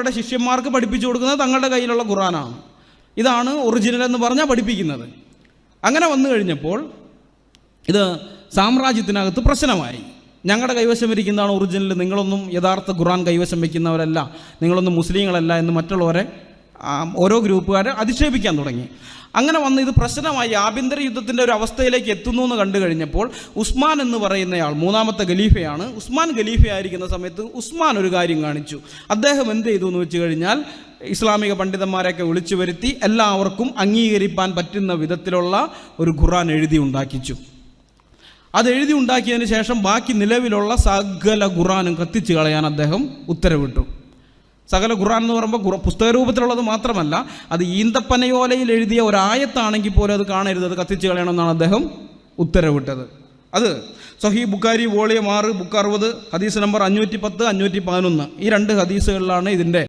അവരുടെ ശിഷ്യന്മാർക്ക് പഠിപ്പിച്ചു കൊടുക്കുന്നത് തങ്ങളുടെ കയ്യിലുള്ള ഖുർആനാണ്. ഇതാണ് ഒറിജിനൽ എന്ന് പറഞ്ഞാൽ പഠിപ്പിക്കുന്നത്. അങ്ങനെ വന്നു കഴിഞ്ഞപ്പോൾ ഇത് സാമ്രാജ്യത്തിനകത്ത് പ്രശ്നമായി. ഞങ്ങളുടെ കൈവശം ഇരിക്കുന്നതാണ് ഒറിജിനൽ, നിങ്ങളൊന്നും യഥാർത്ഥ ഖുർആൻ കൈവശം വയ്ക്കുന്നവരല്ല, നിങ്ങളൊന്നും മുസ്ലിങ്ങളല്ല എന്ന് മറ്റുള്ളവരെ ഓരോ ഗ്രൂപ്പുകാരെ അധിക്ഷേപിക്കാൻ തുടങ്ങി. അങ്ങനെ വന്ന് ഇത് പ്രശ്നമായി ആഭ്യന്തര യുദ്ധത്തിൻ്റെ ഒരു അവസ്ഥയിലേക്ക് എത്തുന്നു എന്ന് കണ്ടു കഴിഞ്ഞപ്പോൾ ഉസ്മാൻ എന്ന് പറയുന്നയാൾ മൂന്നാമത്തെ ഖലീഫയാണ്. ഉസ്മാൻ ഖലീഫയായിരിക്കുന്ന സമയത്ത് ഉസ്മാൻ ഒരു കാര്യം കാണിച്ചു. അദ്ദേഹം എന്ത് ചെയ്തു എന്ന് വെച്ച് കഴിഞ്ഞാൽ ഇസ്ലാമിക പണ്ഡിതന്മാരെയൊക്കെ വിളിച്ചു വരുത്തി എല്ലാവർക്കും അംഗീകരിക്കാൻ പറ്റുന്ന വിധത്തിലുള്ള ഒരു ഖുർആൻ എഴുതി ഉണ്ടാക്കിച്ചു. അത് എഴുതി ഉണ്ടാക്കിയതിന് ശേഷം ബാക്കി നിലവിലുള്ള സകല ഖുർആനും കത്തിച്ച് കളയാൻ അദ്ദേഹം ഉത്തരവിട്ടു. സകല ഖുർആൻ എന്ന് പറയുമ്പോൾ പുസ്തക രൂപത്തിലുള്ളത് മാത്രമല്ല, അത് ഈന്തപ്പനയോലയിൽ എഴുതിയ ഒരായത്താണെങ്കിൽ പോലും അത് കാണരുത്, അത് കത്തിച്ച് കളയണമെന്നാണ് അദ്ദേഹം ഉത്തരവിട്ടത്. അത് സഹീഹ് ബുഖാരി വോളിയം 6 ബുക്ക് 60 ഹദീസ് നമ്പർ 510 511 ഈ 2 ഹദീസുകളിലാണ് ഇതിൻ്റെ